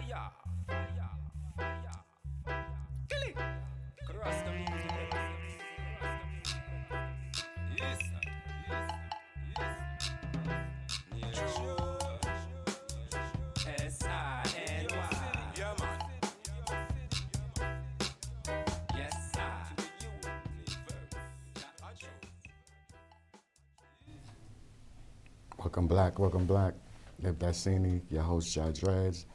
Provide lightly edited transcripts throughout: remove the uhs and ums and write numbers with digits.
Fire, fire, fire, fire. Kill it. Cross the music. Yes, sir. Yes, sir. Yes, sir. Yeah, S-I-N-Y. Yeah, man. Yes, sir. Welcome black, welcome black. Live Bassini, your host Jai Dreads,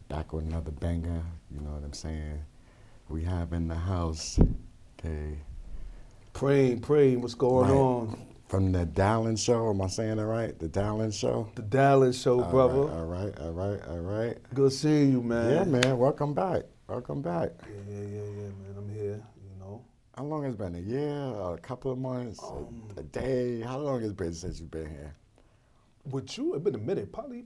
back with another banger, you know what I'm saying? We have in the house, okay, Preme, what's going right, on? from the Dalon show, am I saying it right? The Dalon show? The Dalon show, All right, brother. all right, all right, all right. Good seeing you, man. Yeah, man, welcome back, welcome back. Yeah, man. I'm here, you know. How long has it been, a year, a couple of months, a day? How long has it been since you've been here? With you, it's been a minute, probably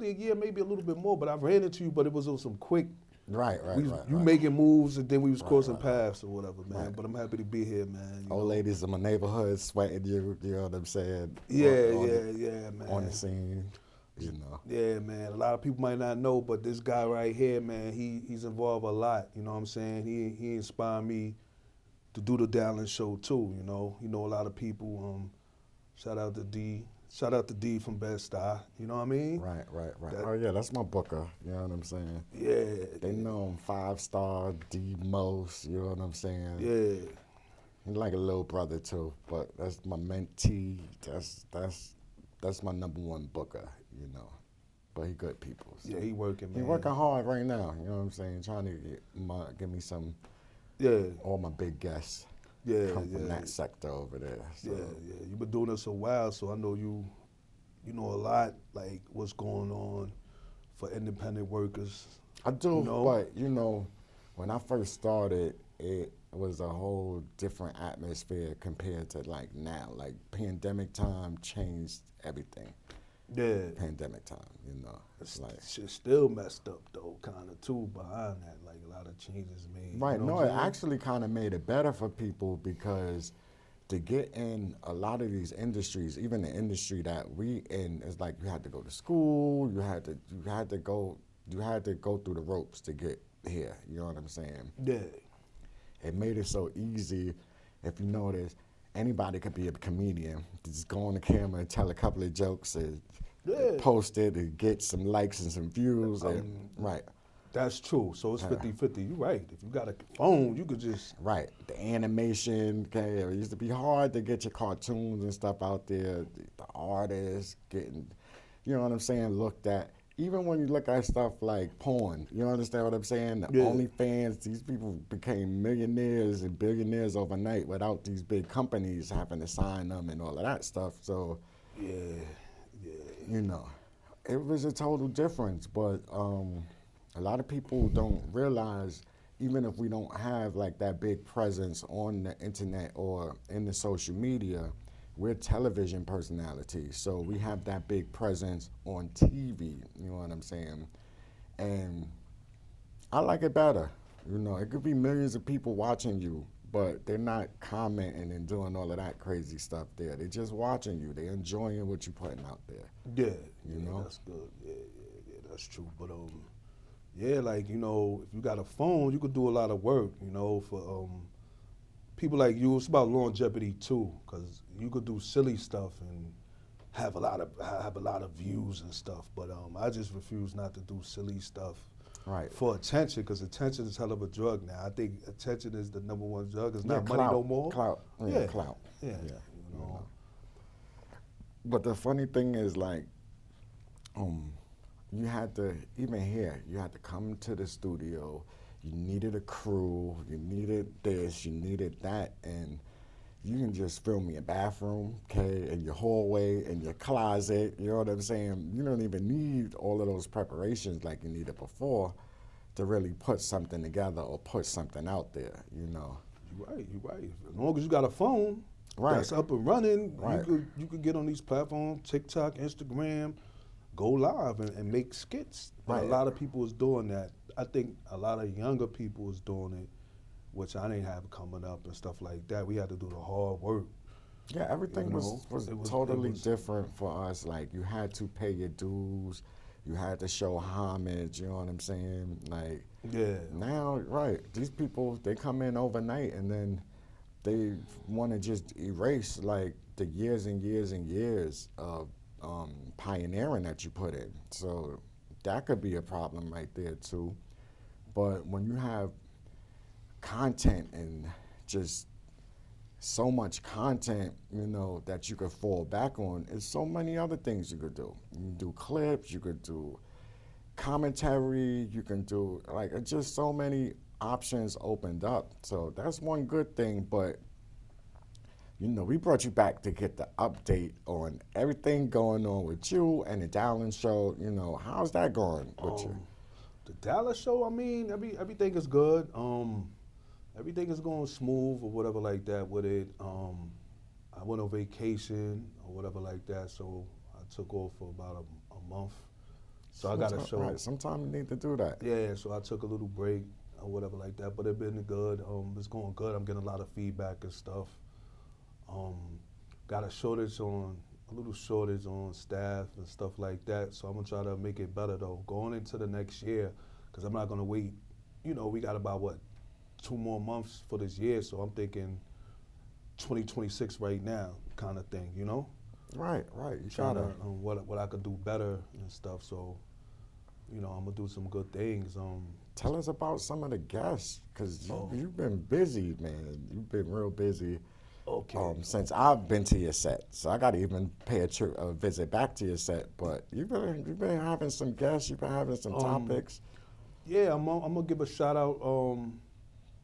a year, maybe a little bit more, but I ran into you, but it was on some quick, Right. you making moves, and then we was crossing right. paths or whatever, man. Right. But I'm happy to be here, man. Old ladies in my neighborhood sweating you know what I'm saying? Yeah, man. On the scene, you know. Yeah, man. A lot of people might not know, but this guy right here, man, he's involved a lot. You know what I'm saying? He inspired me to do the Dalon show too. You know, a lot of people. Shout out to D. Shout out to D from Best Star. You know what I mean? Right. Oh yeah, that's my booker. You know what I'm saying? Yeah. They know him 5-star, D most. You know what I'm saying? Yeah. He's like a little brother too, but that's my mentee. That's my number one booker. You know, but he good people. So. Yeah, he working, man. He working hard right now. You know what I'm saying? Trying to give me some. Yeah. All my big guests. Yeah. Come from that sector over there. So. Yeah. You've been doing this a while, so I know you know a lot, like what's going on for independent workers. I do, You know? but you know, when I first started, it was a whole different atmosphere compared to like now. Like pandemic time changed everything. Yeah. Pandemic time, you know. It's like Shit still messed up though, kind of too behind that. Like a lot of changes made. right. You know No, what it I'm saying? actually kind of made it better for people because to get in a lot of these industries, even the industry that we in, is like you had to go to school, you had to go through the ropes to get here. You know what I'm saying? Yeah. It made it so easy. If you notice, anybody could be a comedian. Just go on the camera and tell a couple of jokes and post it and get some likes and some views. Right. That's true. So it's 50-50. You're right. If you got a phone, you could just... Right. The animation, okay, it used to be hard to get your cartoons and stuff out there. The artists getting, you know what I'm saying, looked at. Even when you look at stuff like porn, you understand what I'm saying? The OnlyFans, these people became millionaires and billionaires overnight without these big companies having to sign them and all of that stuff. So, you know, it was a total difference. But a lot of people don't realize, even if we don't have like that big presence on the internet or in the social media, we're television personalities, so we have that big presence on TV, you know what I'm saying? And I like it better. You know, it could be millions of people watching you, but they're not commenting and doing all of that crazy stuff there. They're just watching you. They're enjoying what you're putting out there. Yeah. You know? That's good. Yeah, that's true. But, yeah, like, you know, if you got a phone, you could do a lot of work, you know, for people like you. It's about longevity too, because you could do silly stuff and have a lot of views and stuff. But I just refuse not to do silly stuff for attention, because attention is hell of a drug now. I think attention is the number one drug. It's not money no more. Clout. Yeah. Clout. Yeah. You know. But the funny thing is, like, you had to, even here, you had to come to the studio. You needed a crew, you needed this, you needed that, and you can just film in your bathroom, okay, in your hallway, in your closet, you know what I'm saying? You don't even need all of those preparations like you needed before to really put something together or put something out there, you know? You're right. As long as you got a phone that's up and running, you could get on these platforms, TikTok, Instagram, go live and make skits. But a lot of people is doing that. I think a lot of younger people is doing it, which I didn't have coming up and stuff like that. We had to do the hard work. Yeah, everything was totally different for us. Like, you had to pay your dues You had to show homage. You know what I'm saying? Like Yeah. now, right? These people they come in overnight and then they want to just erase like the years and years and years of pioneering that you put in. So that could be a problem right there too. But when you have content and just so much content, you know, that you could fall back on, there's so many other things you could do. You can do clips, you could do commentary, you can do like just so many options opened up. So that's one good thing, but you know, we brought you back to get the update on everything going on with you and the Dalon show. You know, how's that going with you? The Dallas show, I mean, everything is good. Everything is going smooth or whatever like that with it. I went on vacation or whatever like that, so I took off for about a month. So I got a show. Right, sometimes you need to do that. Yeah, so I took a little break or whatever like that, but it's been good. It's going good. I'm getting a lot of feedback and stuff. Got a little shortage on staff and stuff like that. So I'm gonna try to make it better though, going into the next year, because I'm not gonna wait. You know, we got about 2 more months for this year, so I'm thinking 2026 right now, kind of thing. You know, Right. You trying gotta. to what I could do better and stuff. So, you know, I'm gonna do some good things. Tell us about some of the guests, because Oh. you've been busy, man. You've been real busy. Okay. Since I've been to your set, so I got to even pay a visit back to your set. But you've been having some guests, you've been having some topics. Yeah, I'm gonna give a shout out.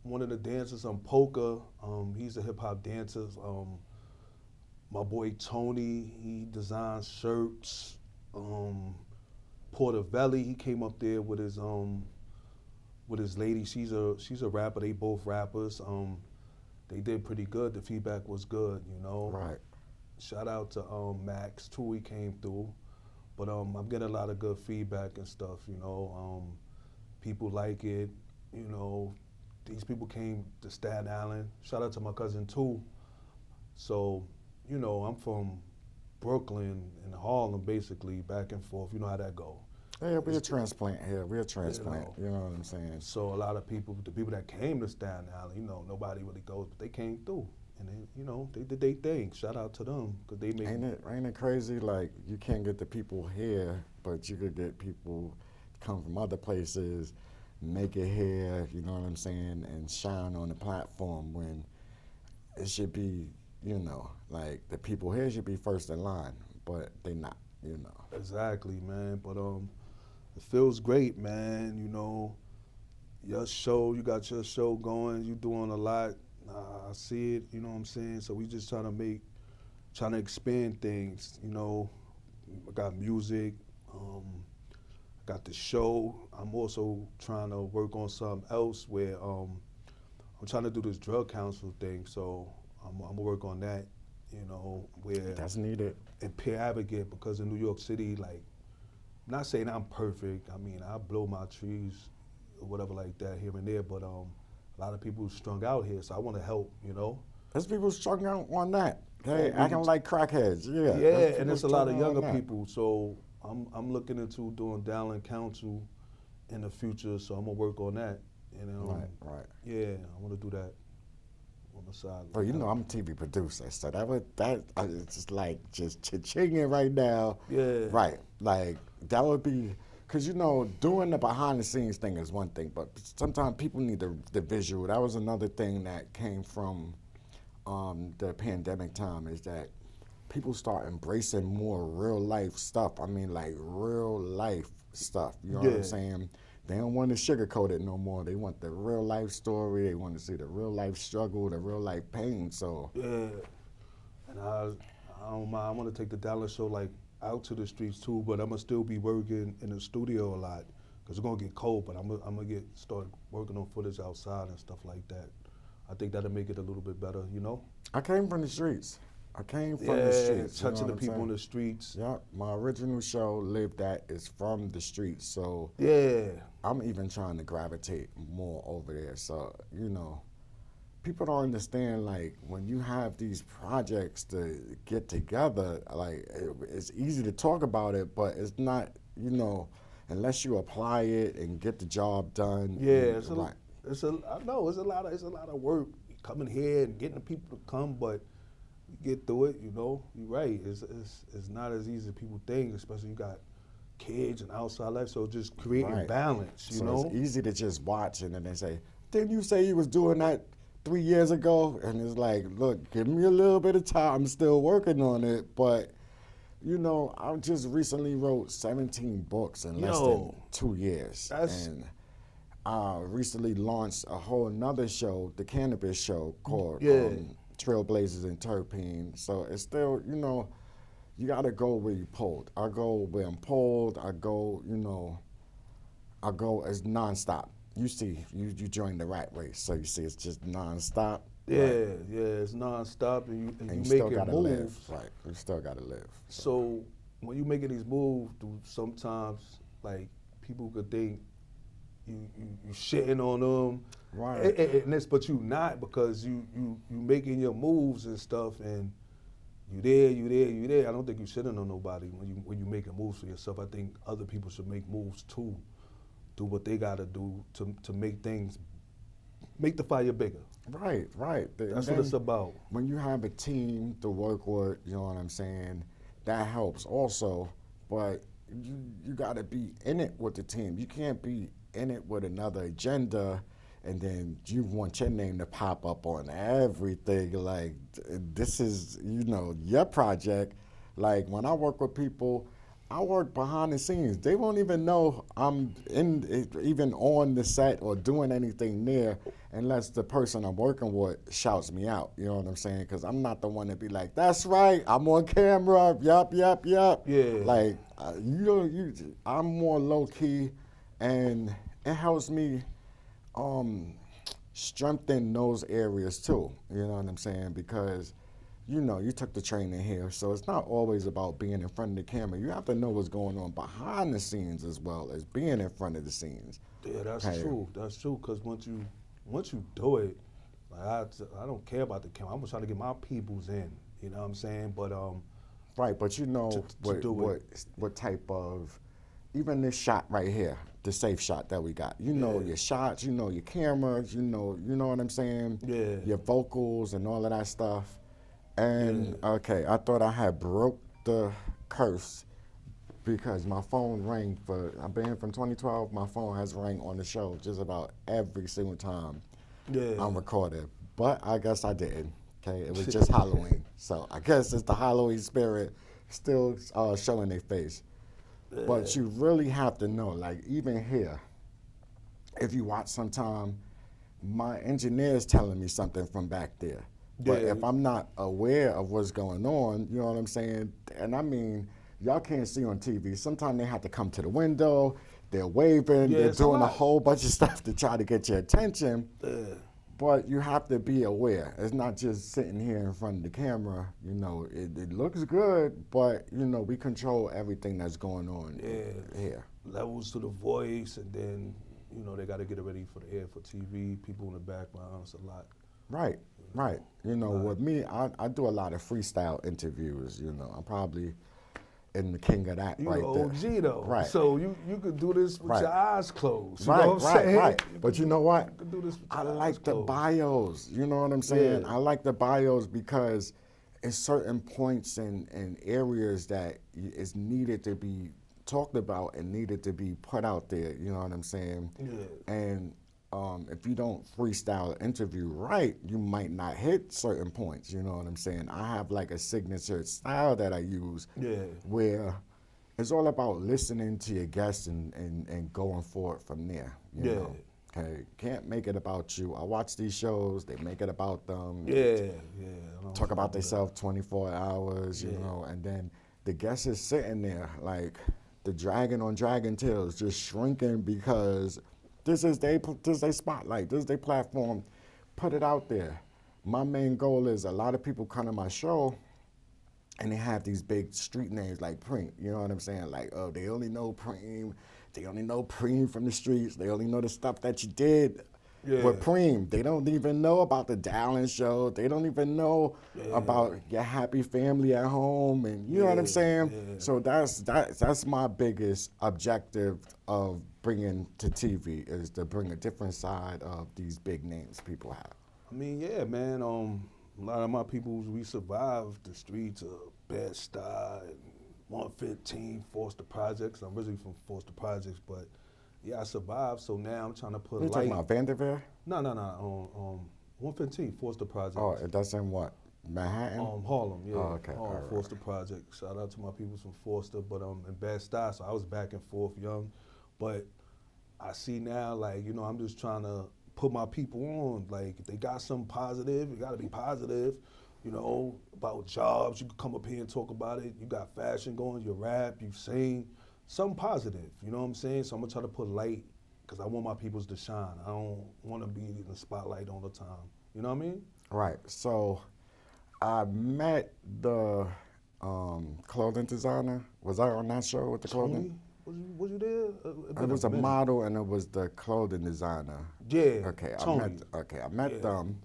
One of the dancers on Polka. He's a hip hop dancer. My boy Tony, he designs shirts. Portavelli, he came up there with his lady. She's a rapper. They both rappers. They did pretty good. The feedback was good, you know. Right. Shout out to Max too. He came through, but I'm getting a lot of good feedback and stuff. You know, people like it. You know, these people came to Staten Island. Shout out to my cousin too. So, you know, I'm from Brooklyn and Harlem, basically back and forth. You know how that go. Yeah, we're a transplant here. We're a transplant. know. You know what I'm saying? So a lot of people, the people that came to Staten Island, you know, nobody really goes, but they came through, and they, you know, they did their thing. Shout out to them because they made. Ain't it crazy? Like you can't get the people here, but you could get people come from other places, make it here. You know what I'm saying? And shine on the platform when it should be, you know, like the people here should be first in line, but they not. You know. Exactly, man. But it feels great, man. You know, your show, you got your show going. You doing a lot. I see it. You know what I'm saying? So we just trying to expand things. You know, I got music. Got the show. I'm also trying to work on something else where I'm trying to do this drug counsel thing. So I'm gonna work on that. You know, where That's needed. and peer advocate, because in New York City, like, not saying I'm perfect. I mean, I blow my trees or whatever like that here and there, but a lot of people strung out here, so I want to help, you know? There's people struggling on that. Hey, Yeah, acting like crackheads. Yeah. Yeah, there's and people it's a lot of struggling on younger that. people, so I'm looking into doing Dalon Council in the future, so I'm going to work on that. And Right. yeah, I want to do that on the side. Well, you know, I'm a TV producer, so it's just like just cha-chinging right now. Yeah. Right. Like that would be, because you know, doing the behind the scenes thing is one thing, but sometimes people need the visual. That was another thing that came from the pandemic time, is that people start embracing more real life stuff. I mean, like real life stuff. You know what Yeah. I'm saying? They don't want to sugarcoat it no more. They want the real life story. They want to see the real life struggle, the real life pain. So Yeah, and I don't mind. I want to take the Dalon show like out to the streets too, but I'm gonna still be working in the studio a lot because it's gonna get cold. But I'm gonna start working on footage outside and stuff like that. I think that'll make it a little bit better, you know. I came from the streets. I came from the Yeah, streets. touching the what I'm people saying? on the streets. Yeah, my original show, Live That, is from the streets. So Yeah, I'm even trying to gravitate more over there. So, you know, people don't understand, like, when you have these projects to get together, like, it's easy to talk about it, but it's not, you know, unless you apply it and get the job done. Yeah, right. I know it's a lot of work coming here and getting the people to come, but you get through it. You know, you're right. It's not as easy as people think, especially you got kids and outside life. So just creating Right. balance. You So know, it's easy to just watch and then they say, didn't you say you was doing that 3 years ago? And it's like, look, give me a little bit of time. I'm still working on it. But, you know, I just recently wrote 17 books in less than 2 years. And I recently launched a whole another show, the cannabis show called Trailblazers and Terpene. So it's still, you know, you got to go where you pulled. I go where I'm pulled. I go, you know, I go as nonstop. You see, you join the rat race, so you see it's just nonstop. yeah, Right? it's nonstop, and And you still making gotta moves. live. Right? You still gotta live. So when you making these moves, do sometimes like people could think you shitting on them, Right. And that's but you not because you making your moves and stuff, and you there. I don't think you shitting on nobody when you making moves for yourself. I think other people should make moves too, do what they gotta do to make the fire bigger. Right. That's what it's about. When you have a team to work with, you know what I'm saying, that helps also. But you gotta be in it with the team. You can't be in it with another agenda and then you want your name to pop up on everything. Like, this is, you know, your project. Like, when I work with people, I work behind the scenes. They won't even know I'm even on the set or doing anything near unless the person I'm working with shouts me out. You know what I'm saying? Because I'm not the one to be like, that's right, I'm on camera, yup. Yeah. Like, I'm more low key, and it helps me strengthen those areas too. You know what I'm saying? Because, you know, you took the training here, so it's not always about being in front of the camera. You have to know what's going on behind the scenes as well as being in front of the scenes. Yeah, that's true. That's true. Because once you do it, like I don't care about the camera. I'm just trying to get my peoples in. You know what I'm saying? But right. But you know what type of, even this shot right here, the safe shot that we got. You know your shots. You know your cameras. You know what I'm saying. Yeah. Your vocals and all of that stuff. And okay, I thought I had broke the curse because my phone rang I've been here from 2012, my phone has rang on the show just about every single time I'm recording. But I guess I didn't, okay? It was just Halloween. So I guess it's the Halloween spirit still showing their face. But you really have to know, like even here, if you watch sometime, my engineer's telling me something from back there. But if I'm not aware of what's going on, you know what I'm saying? And I mean, y'all can't see on TV. Sometimes they have to come to the window, they're waving, they're doing a whole bunch of stuff to try to get your attention. But you have to be aware. It's not just sitting here in front of the camera. You know, it looks good, but, you know, we control everything that's going on here. Levels to the voice, and then, you know, they got to get it ready for the air for TV, people in the background, it's a lot. Right. You know, with me, I do a lot of freestyle interviews. You know, I'm probably in the king of that You right know, there. OG though. Right. So you could do this with your eyes closed. You Right, know what I'm saying? right. But you know what? You could do this with I your eyes like the closed. bios. You know what I'm saying? Yeah. I like the bios because it's certain points and areas that is needed to be talked about and needed to be put out there. You know what I'm saying? Yeah. And if you don't freestyle an interview right, you might not hit certain points. You know what I'm saying? I have like a signature style that I use where it's all about listening to your guests and going forward from there. You know? Okay, can't make it about you. I watch these shows, they make it about them. Talk about themselves 24 hours, you know, and then the guest is sitting there like the dragon on Dragon Tales, just shrinking because this is their spotlight, this is their platform. Put it out there. My main goal is a lot of people come to my show and they have these big street names like Preme. You know what I'm saying? Like, oh, they only know Preme. They only know Preme from the streets. They only know the stuff that you did. Yeah. With Preme, they don't even know about the Dalon show. They don't even know about your happy family at home, and you know what I'm saying. Yeah. So that's my biggest objective of bringing to TV is to bring a different side of these big names people have. I mean, yeah, man. A lot of my people, we survived the streets of Bed-Stuy, and 115, Foster Projects. I'm originally from Foster Projects, but yeah, I survived. So now I'm trying to put You light. talking about Vanderveer? No. 115, Foster Projects. Oh, that's in what? Manhattan? Harlem, yeah. Oh, okay. Harlem, All right. Foster Project. Shout out to my people from Foster, but in Bed-Stuy, so I was back and forth young. But I see now, like, you know, I'm just trying to put my people on. Like, if they got something positive, it got to be positive. You know, about jobs, you can come up here and talk about it. You got fashion going, you rap, you sing, something positive. You know what I'm saying? So I'm gonna try to put light, because I want my peoples to shine. I don't want to be in the spotlight all the time. You know what I mean? Right. So I met the clothing designer. Was I on that show with the clothing? Tony, was you there? It was a model and it was the clothing designer. Yeah. Okay, Tony. I met them.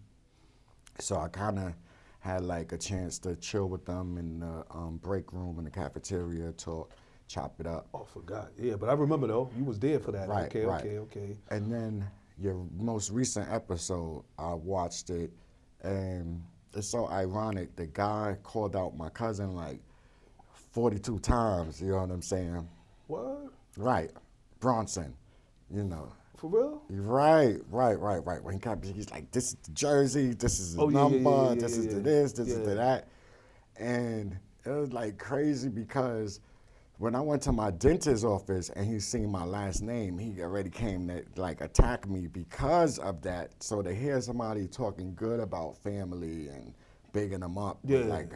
So I kind of had like a chance to chill with them in the break room in the cafeteria, talk, chop it up. Oh, I forgot. Yeah, but I remember though. You was there for that. Right, Okay, right. okay. And then your most recent episode, I watched it, and it's so ironic. The guy called out my cousin like 42 times. You know what I'm saying? What? Right, Bronson. You know. For real? Right. When he's like, this is the jersey, this is the Oh, yeah, number, this is yeah. the this, this is Yeah. the that. And it was like crazy because when I went to my dentist's office and he seen my last name, he already came to like attack me because of that. So to hear somebody talking good about family and bigging them up, like,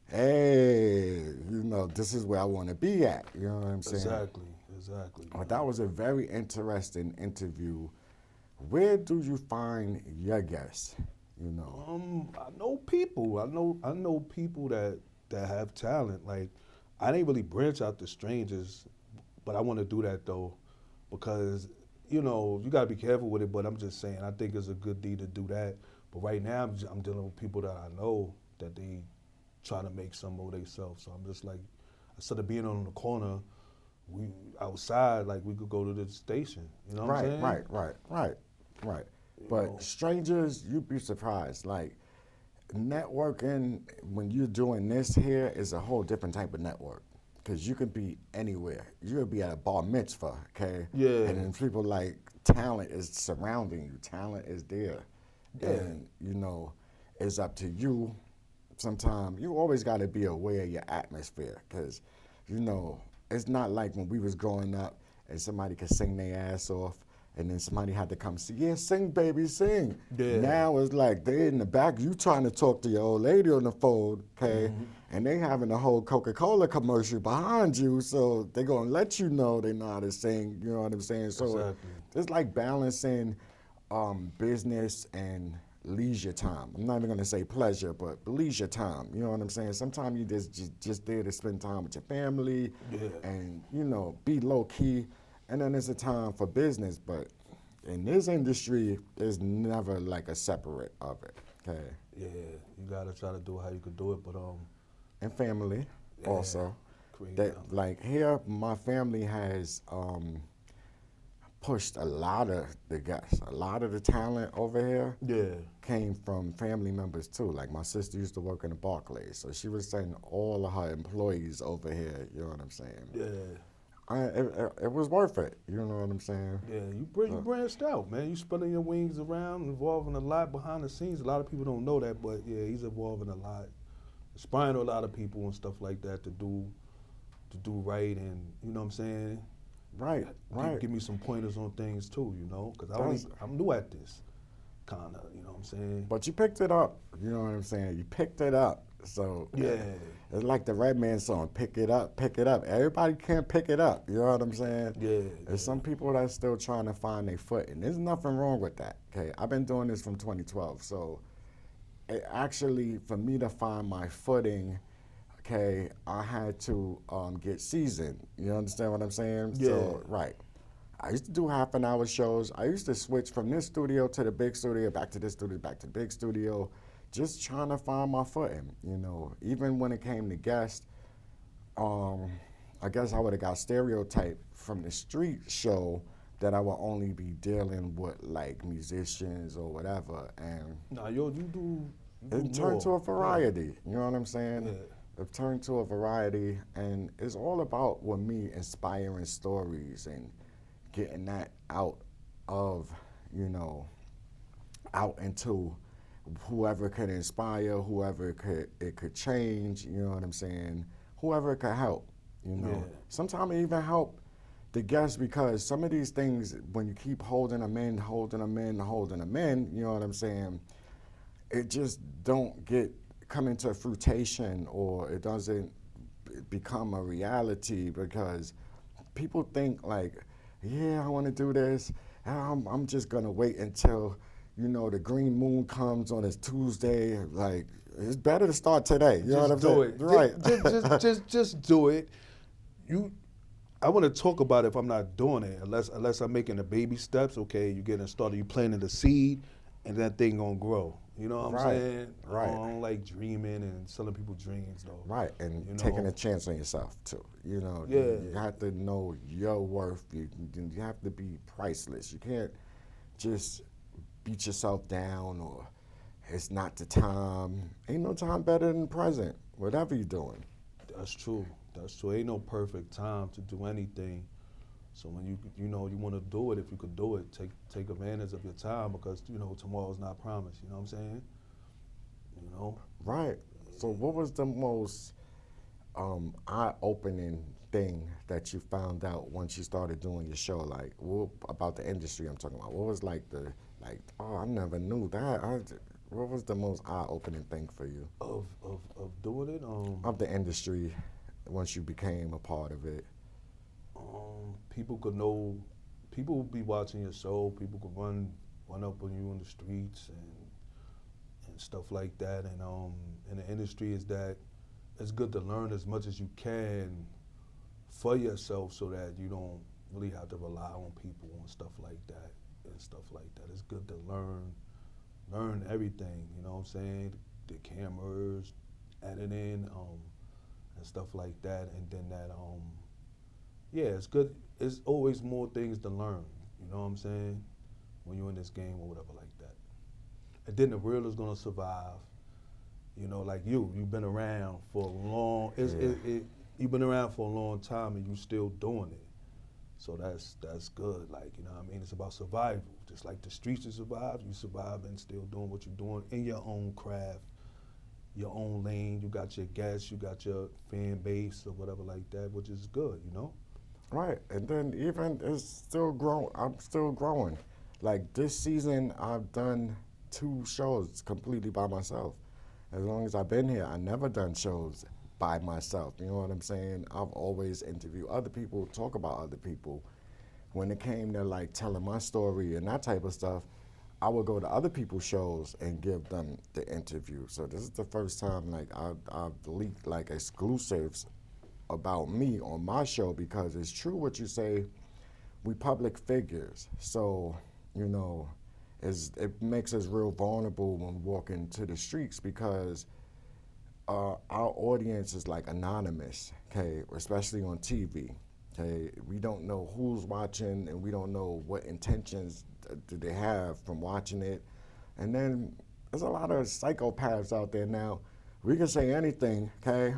hey, you know, this is where I want to be at. You know what I'm saying? Exactly. But that was a very interesting interview. Where do you find your guests? You know, I know people. I know people that have talent. Like, I didn't really branch out to strangers, but I want to do that though, because you know you gotta be careful with it. But I'm just saying, I think it's a good deed to do that. But right now, I'm dealing with people that I know that they trying to make some of themselves. So I'm just like, instead of being on the corner, we outside, like we could go to the station. You know what I'm saying? Right. But strangers, you'd be surprised. Like networking, when you're doing this here, is a whole different type of network. Because you could be anywhere. You could be at a bar mitzvah, okay? Yeah. And then people like talent is surrounding you. Talent is there. Yeah. And, you know, it's up to you. Sometimes you always got to be aware of your atmosphere. Because, you know, it's not like when we was growing up and somebody could sing their ass off and then somebody had to come see, yeah, sing, baby, sing. Yeah. Now it's like they in the back, you trying to talk to your old lady on the phone, okay? And they having a whole Coca-Cola commercial behind you, so they gonna let you know they know how to sing, you know what I'm saying? So Exactly. it's like balancing business and leisure time. I'm not even gonna say pleasure, but leisure time. You know what I'm saying? Sometimes you just there to spend time with your family and, you know, be low key. And then there's a time for business, but in this industry, there's never like a separate of it. Okay. Yeah, you gotta try to do it how you could do it, but And family also. create That like here, my family has pushed a lot of the guys, a lot of the talent over here. Yeah. Came from family members too. Like my sister used to work in the Barclays, so she was sending all of her employees over here. You know what I'm saying? Yeah. It was worth it. You know what I'm saying? Yeah, you branched out, man. You spreading your wings around, involving a lot behind the scenes. A lot of people don't know that, but yeah, he's involving a lot, inspiring a lot of people and stuff like that to do right, and you know what I'm saying. Right. Give me some pointers on things too, you know, because I'm new at this, kind of, you know what I'm saying. But you picked it up. You know what I'm saying? You picked it up. So Yeah. it's like the Red Man song, pick it up, pick it up. Everybody can't pick it up. You know what I'm saying? Yeah. There's some people that's still trying to find their foot, and there's nothing wrong with that. Okay, I've been doing this from 2012, so it actually, for me to find my footing, okay, I had to get seasoned. You understand what I'm saying? Yeah. So, right. I used to do half an hour shows. I used to switch from this studio to the big studio, back to this studio, back to the big studio, just trying to find my footing. You know, even when it came to guests, um, I guess I would have got stereotyped from the street show that I would only be dealing with like musicians or whatever, and Nah, yo, you do it turned to more. a variety. You know what I'm saying? Yeah. It turned to a variety, and it's all about with me inspiring stories and getting that out of, you know, out into whoever could inspire, whoever it could change. You know what I'm saying? Whoever it could help. You know, Yeah. sometimes it even help the guests because some of these things, when you keep holding them in, holding them in, holding them in, you know what I'm saying? It just don't come into fruition, or it doesn't become a reality because people think like, yeah, I want to do this. I'm just gonna wait until, you know, the green moon comes on a Tuesday. Like, it's better to start today. You know what I'm Just do saying? it. Right. Just do it. I want to talk about it if I'm not doing it, unless I'm making the baby steps. Okay, you getting started, you planting the seed, and that thing gonna grow. You know what I'm Right, saying? right. I don't like dreaming and selling people dreams though. Right, and You taking know? a chance on yourself too. You know, Yeah. you have to know your worth. You have to be priceless. You can't just beat yourself down or it's not the time. Ain't no time better than the present. Whatever you're doing. That's true. That's true. Ain't no perfect time to do anything. So when you know you want to do it, if you could do it, take advantage of your time because you know tomorrow's not promised. You know what I'm saying? You know. Right. So, what was the most eye-opening thing that you found out once you started doing your show? Like, what about the industry I'm talking about? What was like oh, I never knew that. What was the most eye-opening thing for you Of doing it. of the industry once you became a part of it? People could know. People would be watching your show. People could run up on you in the streets and stuff like that. And in the industry is that it's good to learn as much as you can for yourself so that you don't really have to rely on people and stuff like that. It's good to learn everything, you know what I'm saying? The cameras, editing, and stuff like that. And then yeah, it's good. It's always more things to learn, you know what I'm saying? When you're in this game or whatever like that. And then the real is gonna survive. You know, like you've been around for a long. You've been around for a long time and you still doing it. So that's good. Like you know, what I mean, it's about survival. Just like the streets you survive and still doing what you're doing in your own craft, your own lane. You got your guests, you got your fan base or whatever like that, which is good. You know. Right, and then even it's still growing. I'm still growing. Like this season, I've done 2 shows completely by myself. As long as I've been here, I never done shows by myself. You know what I'm saying? I've always interviewed other people, talk about other people. When it came to like telling my story and that type of stuff, I would go to other people's shows and give them the interview. So this is the first time like I've leaked like exclusives about me on my show because it's true what you say. We public figures, so you know, it makes us real vulnerable when walking to the streets because our audience is like anonymous, okay, especially on TV. Okay, we don't know who's watching and we don't know what intentions do they have from watching it. And then there's a lot of psychopaths out there now. We can say anything, okay,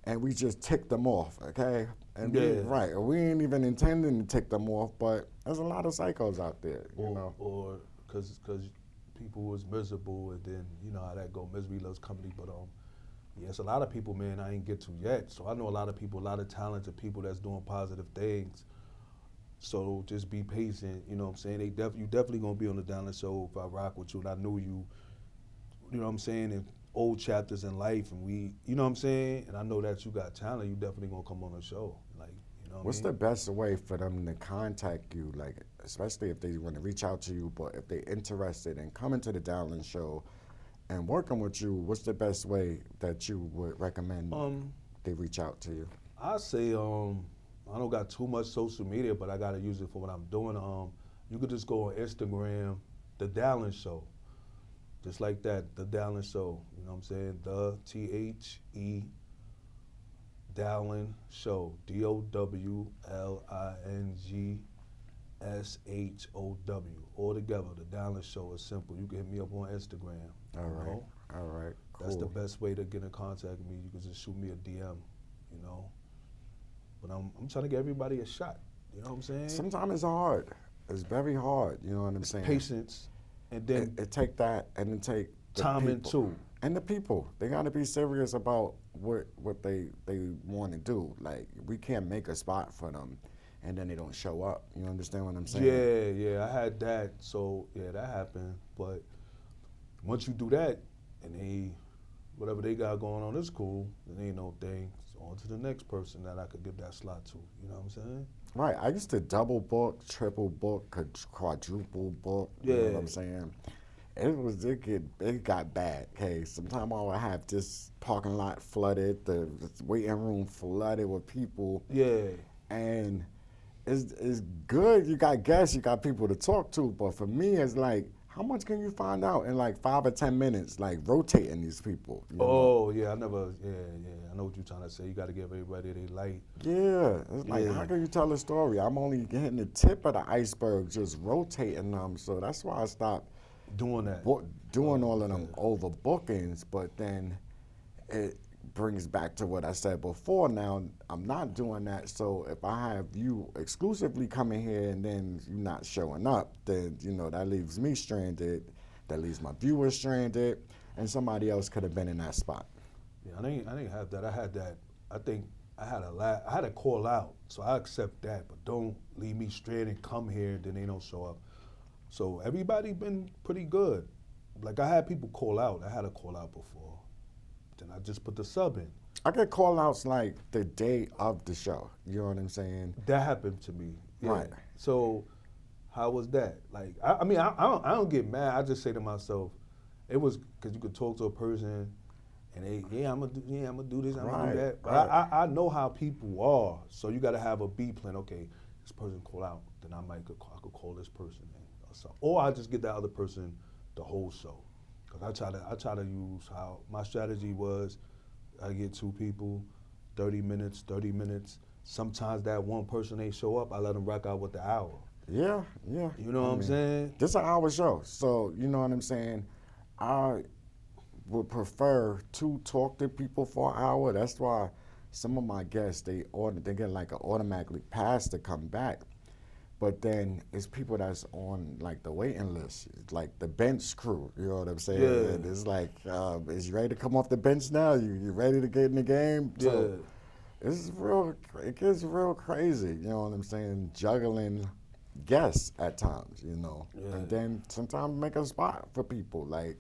and we just tick them off, okay? And we ain't even intending to tick them off, but there's a lot of psychos out there, you know. Or because people was miserable and then you know how that go, misery loves company. But yeah, it's a lot of people, man, I ain't get to yet. So I know a lot of people, a lot of talented people that's doing positive things. So just be patient, you know what I'm saying? You definitely gonna be on the Dalon show if I rock with you. And I knew you know what I'm saying, in old chapters in life, and you know what I'm saying? And I know that you got talent, you definitely gonna come on the show. Like, you know What's what I the best way for them to contact you, like, especially if they want to reach out to you, but if they're interested in coming to the Dalon show and working with you, what's the best way that you would recommend mean? they reach out to you? I say I don't got too much social media, but I gotta use it for what I'm doing. You could just go on Instagram, the Dalon Show, just like that, the Dalon Show. You know what I'm saying? The THE Dalon Show, DOWLINGSHOW, all together. The Dalon Show is simple. You can hit me up on Instagram. All you right. know? All right. Cool. That's the best way to get in contact with me. You can just shoot me a DM, you know. But I'm trying to get everybody a shot. You know what I'm saying? Sometimes it's hard. It's very hard. You know what I'm saying? Patience, and then It take that, and then take the timing people. too. And the people, they got to be serious about what they want to do. Like, we can't make a spot for them, and then they don't show up. You understand what I'm saying? Yeah, I had that. So yeah, that happened. But once you do that, and whatever they got going on is cool, then ain't no thing. It's on to the next person that I could give that slot to. You know what I'm saying? Right. I used to double book, triple book, quadruple book. You know what I'm saying? It got bad. Okay, sometimes I would have this parking lot flooded, the waiting room flooded with people. Yeah. And it's good. You got guests, you got people to talk to. But for me, it's like, how much can you find out in like 5 or 10 minutes, like rotating these people? You know? Oh yeah, I know what you're trying to say. You got to give everybody their light. Yeah, it's like, how can you tell a story? I'm only getting the tip of the iceberg, just rotating them. So that's why I stopped Doing that. doing all of them overbookings. But then it brings back to what I said before. Now I'm not doing that. So if I have you exclusively coming here and then you not showing up, then that leaves me stranded. That leaves my viewers stranded, and somebody else could have been in that spot. Yeah, I didn't have that. I had that. I think I had a call out, so I accept that. But don't leave me stranded. Come here, and then they don't show up. So everybody been pretty good. Like I had people call out. I had a call out before. Then I just put the sub in. I get call outs like the day of the show. You know what I'm saying? That happened to me. Yeah. Right. So how was that? Like I mean I don't get mad. I just say to myself, it was because you could talk to a person and they I'm gonna do this, I'm gonna do that. But I know how people are. So you got to have a B plan. Okay, this person call out, then I could call this person in. Or I just get that other person the whole show. Cause I try to use how my strategy was. I get 2 people, 30 minutes. Sometimes that one person ain't show up, I let them rock out with the hour. Yeah. You know what I'm saying? This is an hour show, so you know what I'm saying? I would prefer to talk to people for an hour. That's why some of my guests, they get like an automatically pass to come back. But then it's people that's on like the waiting list, it's like the bench crew. You know what I'm saying? Yeah. And it's like, is you ready to come off the bench now? You ready to get in the game? So it gets real crazy. You know what I'm saying? Juggling guests at times, and then sometimes make a spot for people. Like,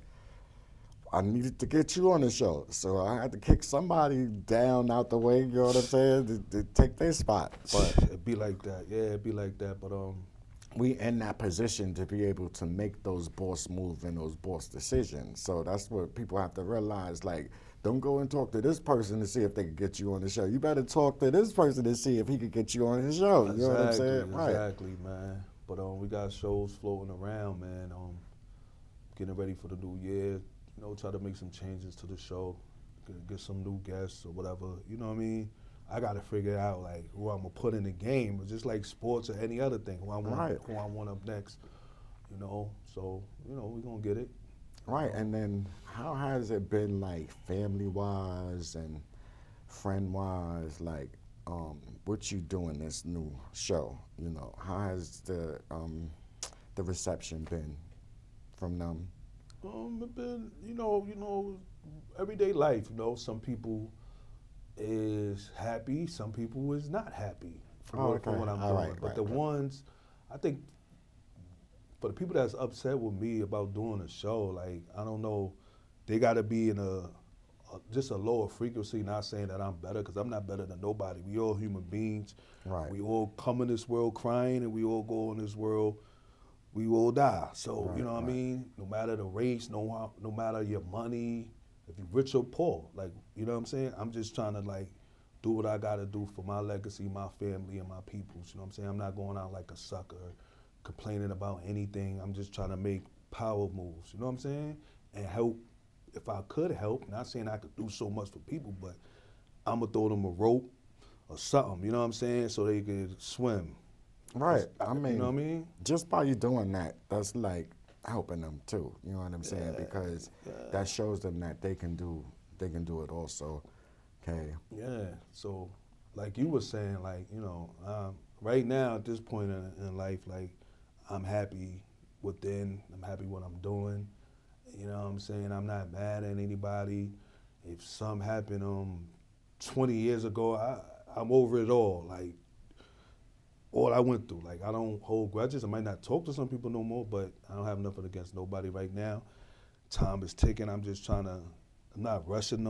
I needed to get you on the show, so I had to kick somebody down out the way, you know what I'm saying, to take their spot. But it'd be like that. Yeah, it'd be like that. But we in that position to be able to make those boss moves and those boss decisions. So that's what people have to realize. Like, don't go and talk to this person to see if they can get you on the show. You better talk to this person to see if he could get you on his show. You know what I'm saying? Exactly, man. But we got shows floating around, man. Getting ready for the new year. Try to make some changes to the show, get some new guests or whatever. You know what I mean? I got to figure out like who I'm gonna put in the game. It's just like sports or any other thing. Who I want up next. So we're gonna get it. Right. And then how has it been, like, family wise and friend wise? Like, what you doing this new show? How has the reception been from them? It been, everyday life. Some people is happy, some people is not happy from what I'm doing. But the ones, I think, for the people that's upset with me about doing a show, like, I don't know, they got to be in just a lower frequency. Not saying that I'm better, because I'm not better than nobody. We all human beings. Right. We all come in this world crying, and we all go in this world. We will die. So, you know what I mean? No matter the race, no matter your money, if you're rich or poor, like, you know what I'm saying? I'm just trying to, like, do what I gotta do for my legacy, my family, and my peoples. You know what I'm saying? I'm not going out like a sucker, complaining about anything. I'm just trying to make power moves. You know what I'm saying? And help if I could help. Not saying I could do so much for people, but I'm gonna throw them a rope or something. You know what I'm saying? So they could swim. Right. I You mean, know what I mean? just by you doing that, that's like helping them too. You know what I'm saying? Because that shows them that they can do it also. Okay. Yeah. So, like you were saying, like, you know, right now at this point in life, like, I'm happy within. I'm happy what I'm doing. You know what I'm saying? I'm not mad at anybody. If something happened 20 years ago, I'm over it all. Like, all I went through. Like, I don't hold grudges. I might not talk to some people no more, but I don't have nothing against nobody right now. Time is ticking. I'm just trying to, I'm not rushing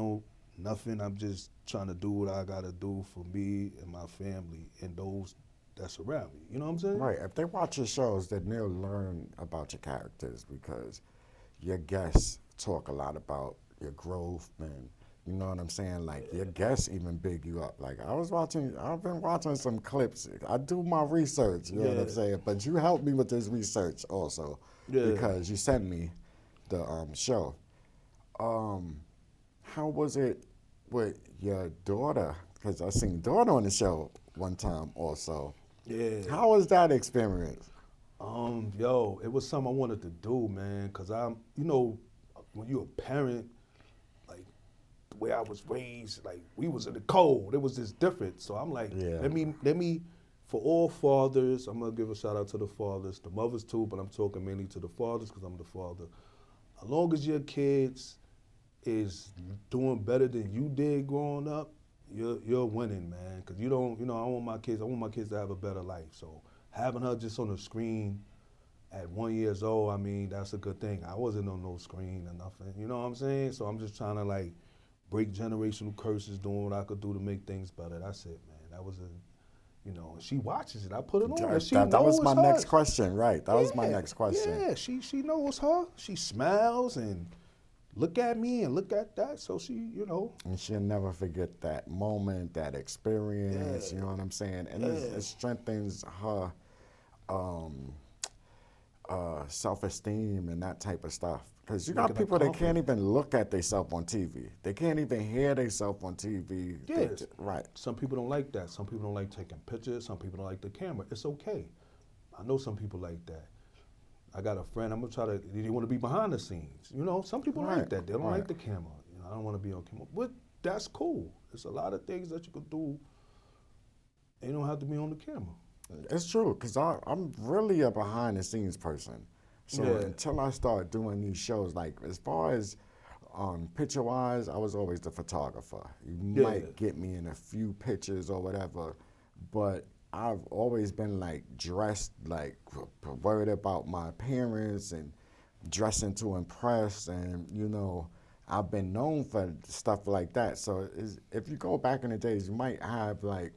nothing. I'm just trying to do what I got to do for me and my family and those that surround me. You know what I'm saying? Right. If they watch your shows, then they'll learn about your characters because your guests talk a lot about your growth and you know what I'm saying? Like your guests even big you up. Like I've been watching some clips. I do my research, you know what I'm saying? But you helped me with this research also because you sent me the show. How was it with your daughter? Because I seen daughter on the show one time also. Yeah. How was that experience? Yo, it was something I wanted to do, man, because you know, when you're a parent, like, the way I was raised, like, we was in the cold. It was just different. So I'm like, let me, for all fathers, I'm going to give a shout out to the fathers, the mothers too, but I'm talking mainly to the fathers because I'm the father. As long as your kids is doing better than you did growing up, you're winning, man. Because you don't, you know, I want my kids to have a better life. So having her just on the screen at 1 year old, I mean, that's a good thing. I wasn't on no screen or nothing, you know what I'm saying? So I'm just trying to like break generational curses, doing what I could do to make things better. That's it, man. That was you know, she watches it. I put it on, and she knows that was my her. next question, right? That was my next question. Yeah, she knows her. She smiles and look at me and look at that. So she, you know. And she'll never forget that moment, that experience, you know what I'm saying? And it strengthens her self-esteem and that type of stuff. Because you got people that can't even look at themselves on TV. They can't even hear themselves on TV. Yes. Right. Some people don't like that. Some people don't like taking pictures. Some people don't like the camera. It's okay. I know some people like that. I got a friend, I'm going to try to, they want to be behind the scenes. You know, some people like that. They don't like the camera. You know, I don't want to be on camera. But that's cool. There's a lot of things that you could do and you don't have to be on the camera. It's true, because I'm really a behind the scenes person. So until I start doing these shows, like as far as picture wise, I was always the photographer. You might get me in a few pictures or whatever, but I've always been like dressed, like worried about my appearance and dressing to impress, and you know, I've been known for stuff like that. So if you go back in the days, you might have like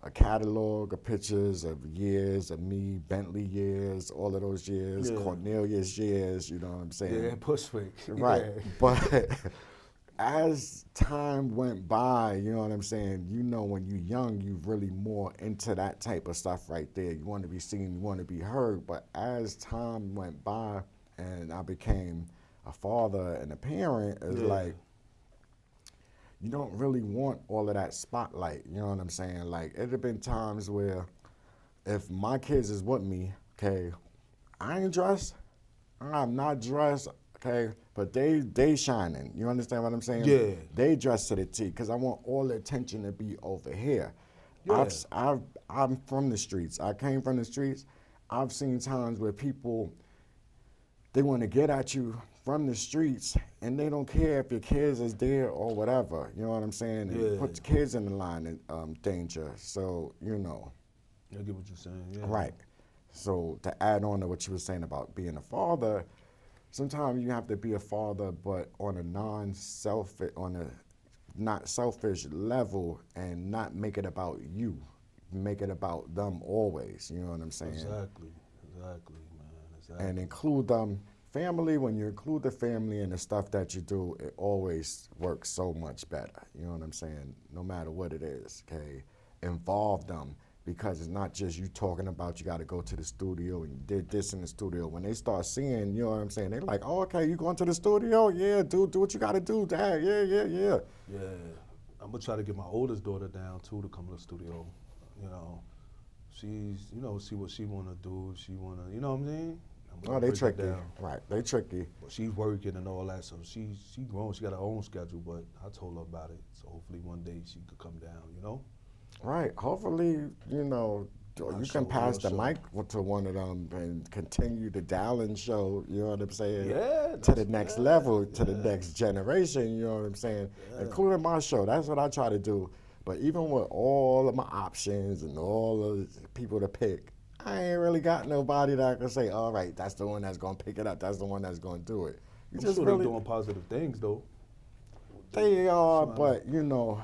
a catalog of pictures of years of me, Bentley years, all of those years, Cornelius years, you know what I'm saying? Yeah, Bushwick. Right. But as time went by, you know what I'm saying, you know when you're young, you're really more into that type of stuff right there. You want to be seen, you want to be heard. But as time went by and I became a father and a parent, it's like, you don't really want all of that spotlight, you know what I'm saying? Like, it have been times where if my kids is with me, okay, I ain't dressed, I'm not dressed, okay, but they shining, you understand what I'm saying? Yeah. They dress to the T, because I want all the attention to be over here. Yeah. I'm from the streets. I came from the streets. I've seen times where people, they want to get at you from the streets, and they don't care if your kids is there or whatever. You know what I'm saying? And put the kids in the line in danger. So, you know. I get what you're saying, Right. So to add on to what you were saying about being a father, sometimes you have to be a father, but on a not selfish level, and not make it about you. Make it about them always. You know what I'm saying? Exactly, man. Exactly. And include them family, when you include the family in the stuff that you do, it always works so much better. You know what I'm saying? No matter what it is, okay? Involve them because it's not just you talking about you got to go to the studio and you did this in the studio. When they start seeing, you know what I'm saying? They're like, oh, okay, you going to the studio? Yeah, do what you got to do, Dad. Yeah, yeah, yeah. Yeah, I'm gonna try to get my oldest daughter down too to come to the studio. You know, she's, you know, see what she wanna do. She wanna, you know what I'm saying? Oh, they tricky. Right, they tricky. But she's working and all that, so she grown. She got her own schedule, but I told her about it. So hopefully one day she could come down. You know. Right. Hopefully, you know, you can pass the mic to one of them and continue the Dalon show, you know what I'm saying? Yeah. To the next level, to the next generation, you know what I'm saying? Yeah. Including my show. That's what I try to do. But even with all of my options and all of the people to pick, I ain't really got nobody that I can say, all right, that's the one that's going to pick it up. That's the one that's going to do it. I'm sure they're doing positive things, though. They are, but, you know,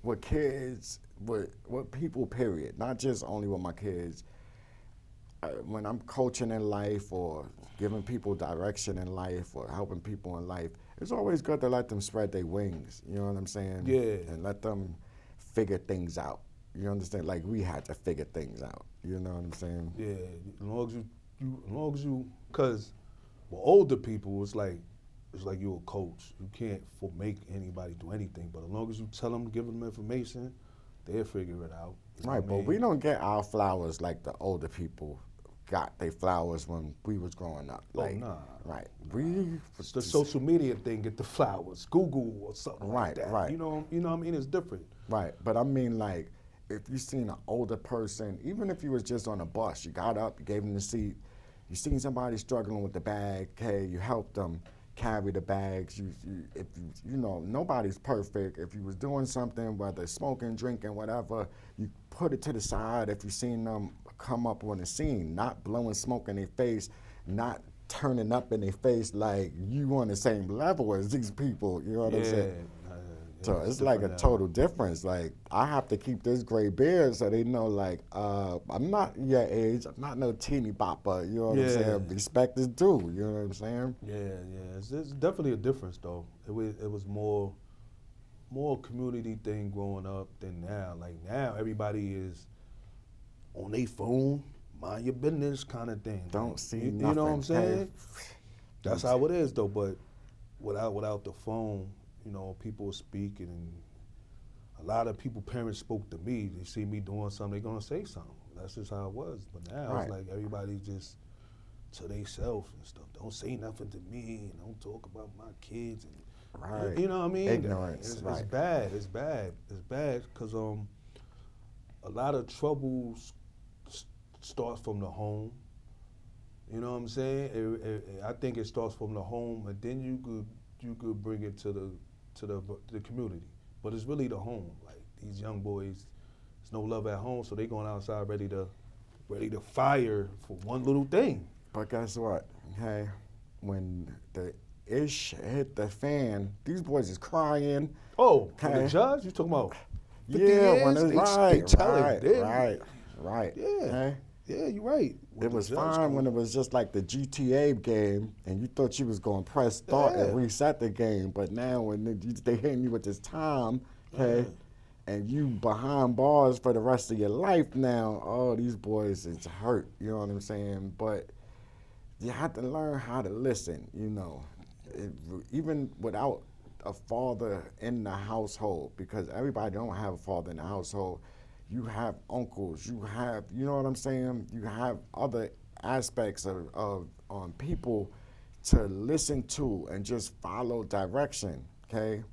with kids, with people, period, not just only with my kids. When I'm coaching in life or giving people direction in life or helping people in life, it's always good to let them spread their wings, you know what I'm saying? Yeah. And let them figure things out. You understand? Like we had to figure things out, you know what I'm saying? Yeah, as long as you, cause with older people, it's like you're a coach. You can't make anybody do anything, but as long as you tell them, give them information, they'll figure it out. Right, but we don't get our flowers like the older people got their flowers when we was growing up. Like, nah. Right. It's the social media thing, get the flowers, Google or something like that. Right. You know what I mean? It's different. Right, but I mean like, if you seen an older person, even if you was just on a bus, you got up, you gave them the seat, you seen somebody struggling with the bag, okay, you helped them carry the bags. You know, nobody's perfect. If you was doing something, whether smoking, drinking, whatever, you put it to the side if you seen them come up on the scene, not blowing smoke in their face, not turning up in their face like you on the same level as these people, you know what I'm saying? So it's like a total difference. Like, I have to keep this gray beard so they know, like, I'm not your age. I'm not no teeny bopper. You know what I'm saying? Respect is due. You know what I'm saying? Yeah. It's definitely a difference, though. It was more community thing growing up than now. Like, now everybody is on their phone, mind your business kind of thing. Don't see you nothing. You know what I'm saying? Hey. That's how it is, though. But without the phone, you know, people speaking, and a lot of parents spoke to me. They see me doing something, they're gonna say something. That's just how it was. But now it's like everybody's just to themselves and stuff. Don't say nothing to me, and don't talk about my kids. And, you know what I mean? Ignorance. It's bad. It's bad because a lot of trouble starts from the home. You know what I'm saying? I think it starts from the home, and then you could bring it to the community. But it's really the home. Like, these young boys, there's no love at home, so they going outside ready to fire for one little thing. But guess what? Okay, when the ish hit the fan, these boys is crying. Oh, for the judge? You talking about 50 years? When it's right. Yeah. Okay? Yeah, you're right. It was fine when it was just like the GTA game and you thought you was going to press start and reset the game. But now when they hitting you with this time, okay, and you behind bars for the rest of your life now, oh, these boys, it's hurt. You know what I'm saying? But you have to learn how to listen, you know, even without a father in the household, because everybody don't have a father in the household. You have uncles, you know what I'm saying? You have other aspects of people to listen to and just follow direction, okay?